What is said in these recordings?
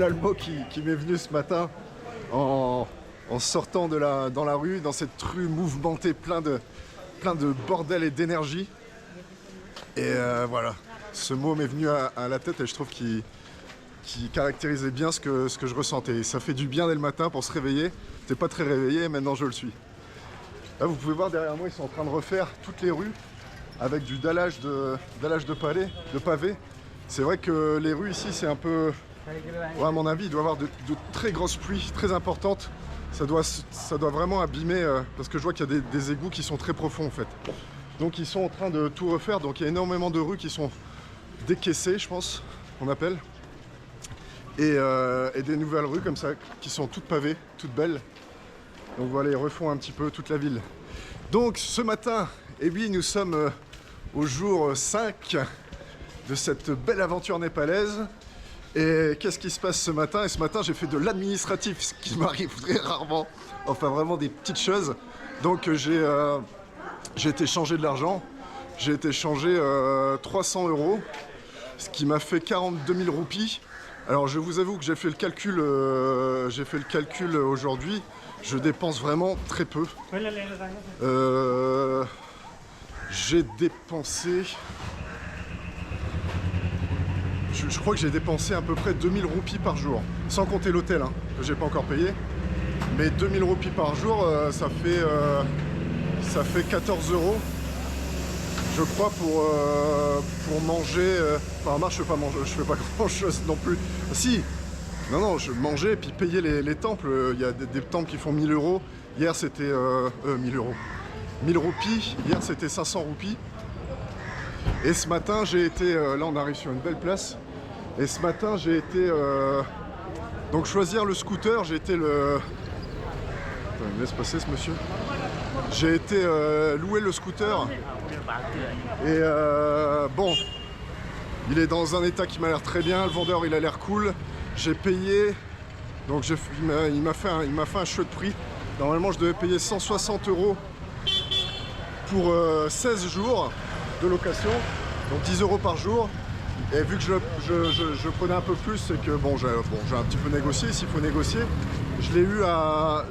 Almo qui m'est venu ce matin en sortant dans la rue, dans cette rue mouvementée, plein de bordel et d'énergie. Et voilà, ce mot m'est venu à la tête et je trouve qu'il caractérisait bien ce que je ressentais. Et ça fait du bien dès le matin pour se réveiller. J'étais pas très réveillé, maintenant je le suis. Là, vous pouvez voir derrière moi, ils sont en train de refaire toutes les rues avec du dallage de pavés. C'est vrai que les rues ici, c'est un peu... Ouais, à mon avis, il doit y avoir de très grosses pluies, très importantes. Ça doit vraiment abîmer, parce que je vois qu'il y a des égouts qui sont très profonds en fait. Donc ils sont en train de tout refaire, donc il y a énormément de rues qui sont décaissées, je pense, qu'on appelle. Et des nouvelles rues comme ça, qui sont toutes pavées, toutes belles. Donc voilà, ils refont un petit peu toute la ville. Donc ce matin, eh oui, nous sommes au jour 5 de cette belle aventure népalaise. Et qu'est-ce qui se passe ce matin? Et ce matin, j'ai fait de l'administratif, ce qui m'arrive très rarement. Enfin, vraiment des petites choses. Donc j'ai été changer de l'argent. J'ai été changer 300 €, ce qui m'a fait 42 000 roupies. Alors je vous avoue que j'ai fait le calcul aujourd'hui. Je dépense vraiment très peu. J'ai dépensé... Je crois que j'ai dépensé à peu près 2000 roupies par jour. Sans compter l'hôtel, hein, que j'ai pas encore payé. Mais 2000 roupies par jour, ça fait 14 €. Je crois pour manger... Enfin, moi, je fais pas grand chose non plus. Si, non, je mangeais et puis payer les temples. Il y a des temples qui font 1000 €. Hier, c'était 1000 €. 1000 roupies. Hier, c'était 500 roupies. Et ce matin, j'ai été... là, on arrive sur une belle place. Et ce matin, j'ai été... donc, choisir le scooter, j'ai été le... Attends, il me laisse passer, ce monsieur. J'ai été louer le scooter. Et bon, il est dans un état qui m'a l'air très bien. Le vendeur, il a l'air cool. J'ai payé... Donc, il m'a fait un chouette prix. Normalement, je devais payer 160 € pour 16 jours de location, donc 10 € par jour. Et vu que je prenais un peu plus, c'est que bon, j'ai un petit peu négocié, s'il faut négocier. Je l'ai eu à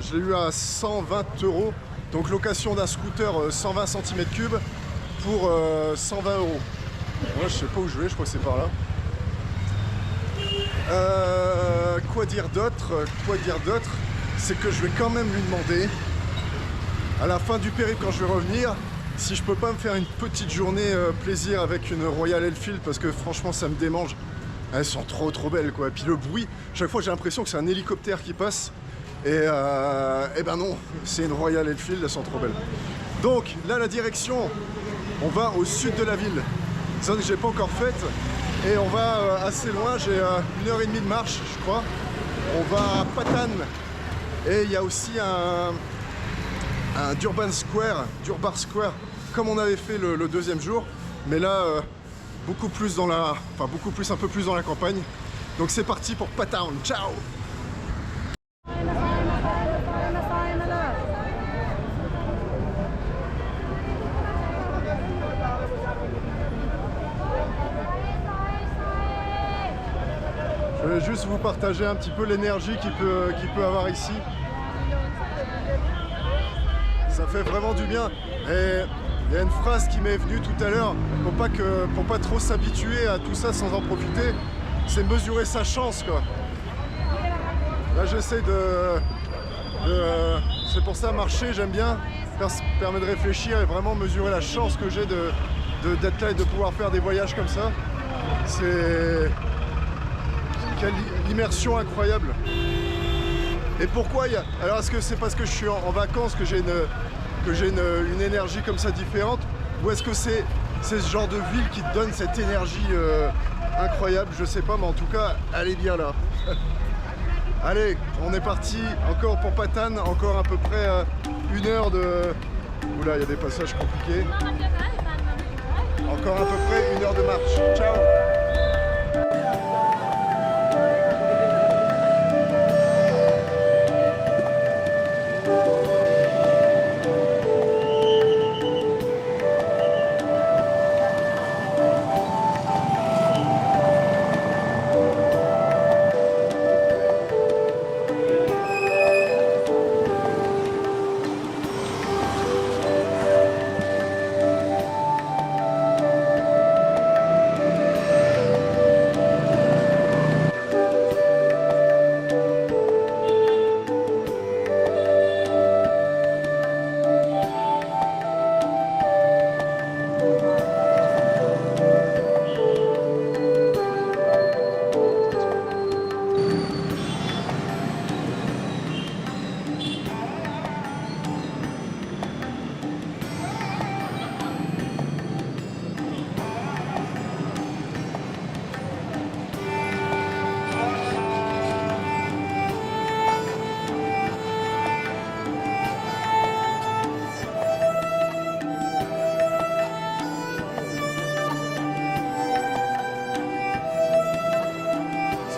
120 €. Donc location d'un scooter 120 cm3 pour 120 €. Moi, je sais pas où je vais, je crois que c'est par là. Quoi dire d'autre? C'est que je vais quand même lui demander, à la fin du périple, quand je vais revenir, si je peux pas me faire une petite journée plaisir avec une Royal Enfield, parce que franchement ça me démange. Elles sont trop belles quoi. Et puis le bruit, chaque fois j'ai l'impression que c'est un hélicoptère qui passe. Et ben non, c'est une Royal Enfield, elles sont trop belles. Donc là la direction, on va au sud de la ville. Zone que j'ai pas encore faite. Et on va assez loin, j'ai 1h30 de marche je crois. On va à Patan. Et il y a aussi un Durban Square, comme on avait fait le deuxième jour, mais là beaucoup plus un peu plus dans la campagne. Donc c'est parti pour Patan, ciao. Je vais juste vous partager un petit peu l'énergie qu'il peut avoir ici. Ça fait vraiment du bien. Et il y a une phrase qui m'est venue tout à l'heure, pour pas trop s'habituer à tout ça sans en profiter, c'est mesurer sa chance quoi. Là j'essaie c'est pour ça marcher, j'aime bien, ça permet de réfléchir et vraiment mesurer la chance que j'ai d'être là et de pouvoir faire des voyages comme ça. C'est... Quelle immersion incroyable. Et pourquoi il y a... Alors est-ce que c'est parce que je suis en vacances que j'ai une énergie comme ça différente, ou est-ce que c'est ce genre de ville qui te donne cette énergie incroyable? Je sais pas, mais en tout cas elle est bien là. Allez, on est parti encore pour Patan, encore à peu près 1 heure de... Oula, il y a des passages compliqués. Encore à peu près 1 heure de marche. Ciao.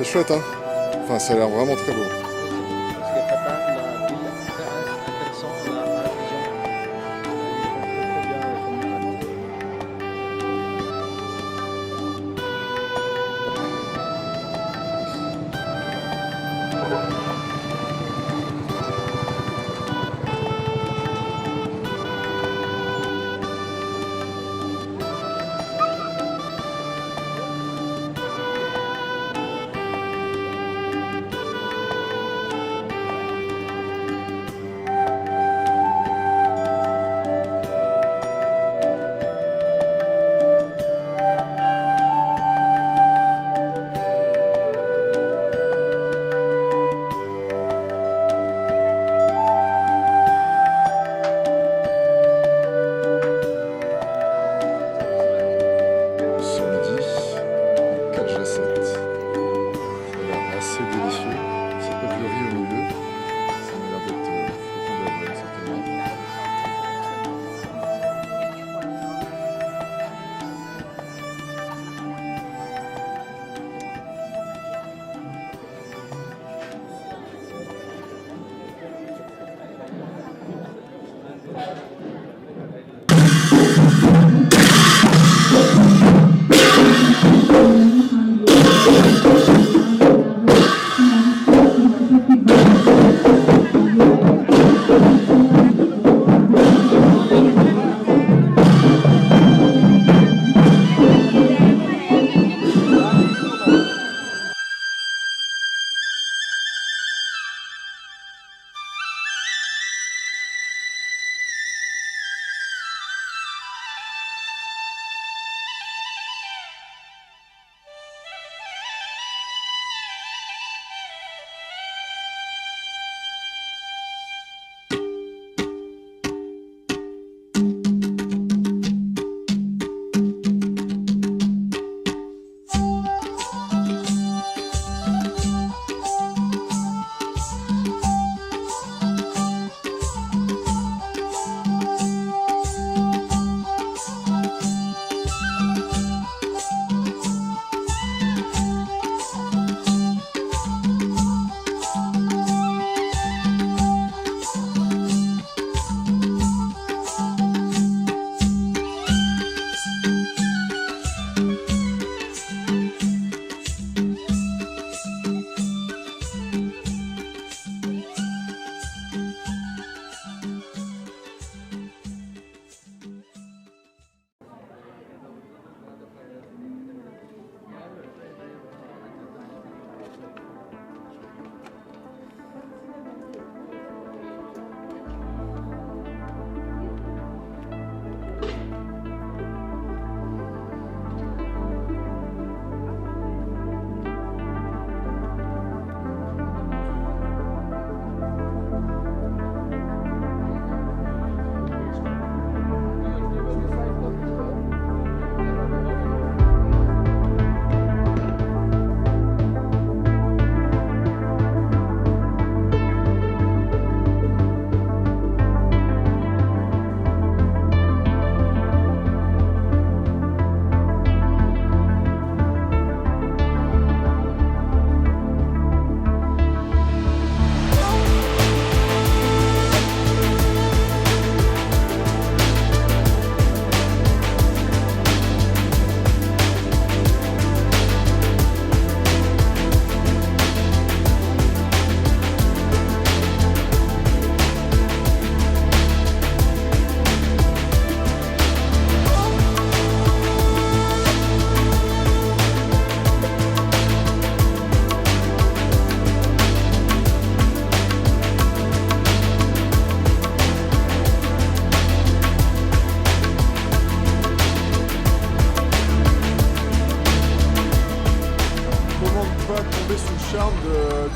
C'est chouette, hein. Enfin, ça a l'air vraiment très beau. Parce que Patan, la ville, très intéressant, la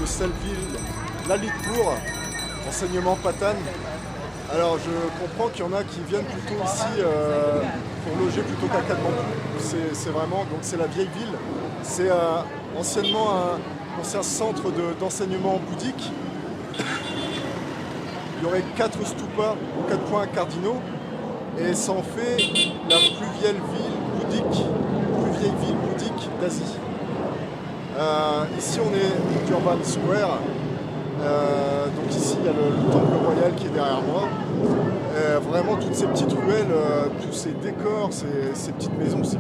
de cette ville, Lalitpur, enseignement Patan. Alors je comprends qu'il y en a qui viennent plutôt ici pour loger plutôt qu'à Katmandou. C'est vraiment, donc c'est la vieille ville. C'est anciennement un ancien centre d'enseignement bouddhique. Il y aurait 4 stupas, 4 points cardinaux, et ça en fait la plus vieille ville bouddhique d'Asie. Ici on est d'Urban Square. Donc ici il y a le temple royal qui est derrière moi. Vraiment toutes ces petites ruelles, tous ces décors, ces petites maisons, c'est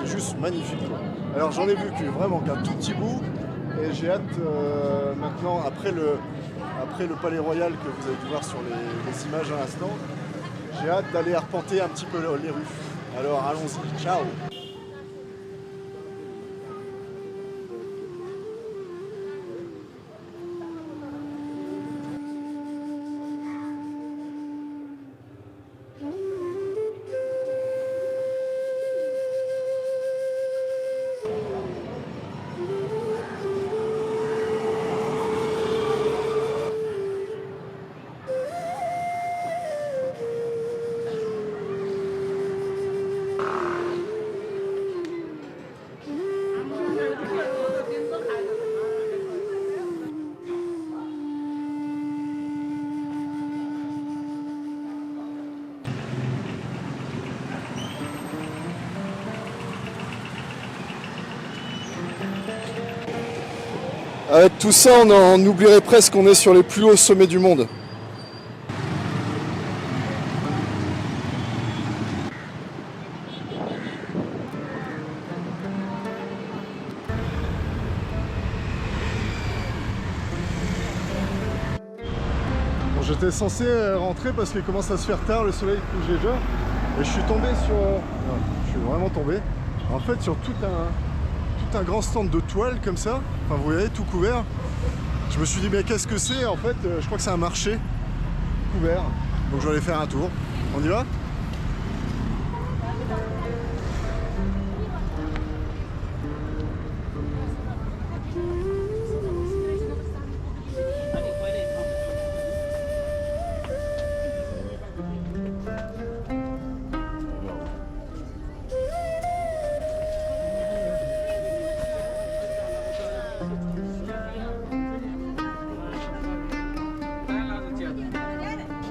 juste magnifique, quoi. Alors j'en ai vu que vraiment qu'un tout petit bout et j'ai hâte maintenant après le palais royal que vous avez pu voir sur les images à l'instant, j'ai hâte d'aller arpenter un petit peu les rues. Alors allons-y, ciao. Avec tout ça, on oublierait presque qu'on est sur les plus hauts sommets du monde. Bon, j'étais censé rentrer parce qu'il commence à se faire tard, le soleil couche déjà. Et je suis tombé sur... non, je suis vraiment tombé. En fait, sur tout un grand stand de toile comme ça. Enfin, vous voyez, tout couvert. Je me suis dit, mais qu'est-ce que c'est? En fait, je crois que c'est un marché couvert. Donc je vais aller faire un tour. On y va?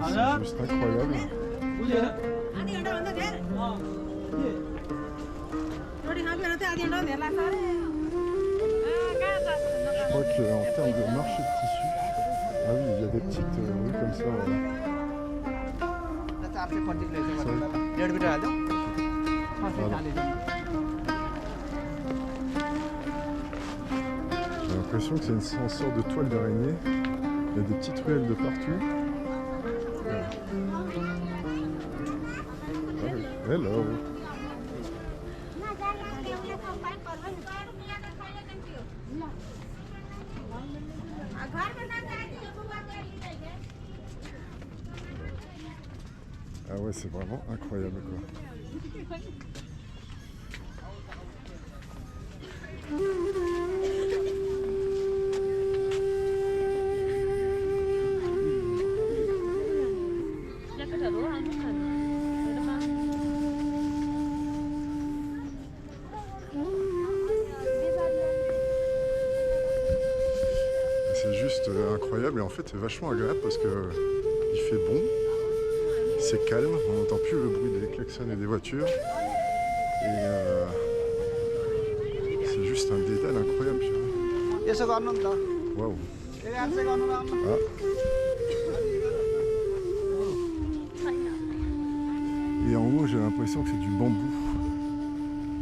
C'est juste incroyable. Je crois qu'en termes de marché de tissu, ah oui, il y a des petites rues comme ça. J'ai l'impression que c'est une sorte de toile d'araignée. Il y a des petites ruelles de partout. Hello. Ah ouais, c'est vraiment incroyable, quoi. C'est juste incroyable et en fait c'est vachement agréable parce que il fait bon, c'est calme, on n'entend plus le bruit des klaxons et des voitures et c'est juste un dédale incroyable. Waouh. Ah. Et en haut j'ai l'impression que c'est du bambou,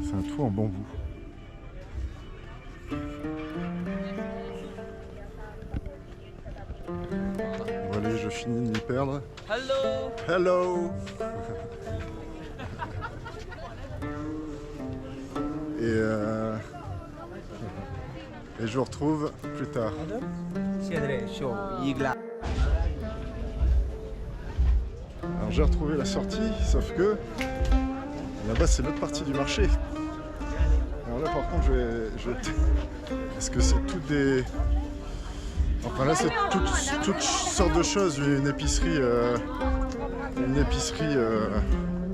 c'est un toit en bambou. Bon, allez, je finis de m'y perdre. Hello. Hello. Et je vous retrouve plus tard. Alors j'ai retrouvé la sortie, sauf que là-bas c'est l'autre partie du marché. Alors là par contre je vais parce que c'est toutes des... Enfin là c'est toutes sortes de choses, une épicerie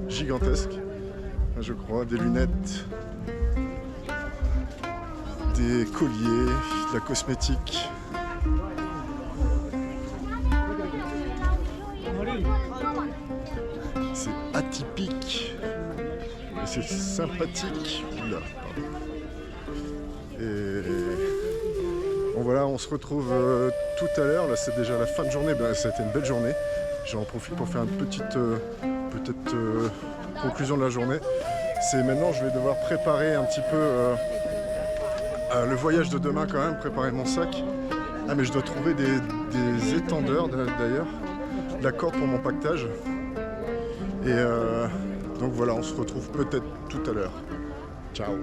gigantesque, je crois, des lunettes, des colliers, de la cosmétique. C'est atypique, mais c'est sympathique. Oula, pardon. Et voilà, on se retrouve tout à l'heure. Là, c'est déjà la fin de journée. Ben, ça a été une belle journée. J'en profite pour faire une petite conclusion de la journée. C'est maintenant, je vais devoir préparer un petit peu le voyage de demain quand même, préparer mon sac. Ah, mais je dois trouver des étendeurs d'ailleurs, de la corde pour mon pactage. Et donc voilà, on se retrouve peut-être tout à l'heure. Ciao.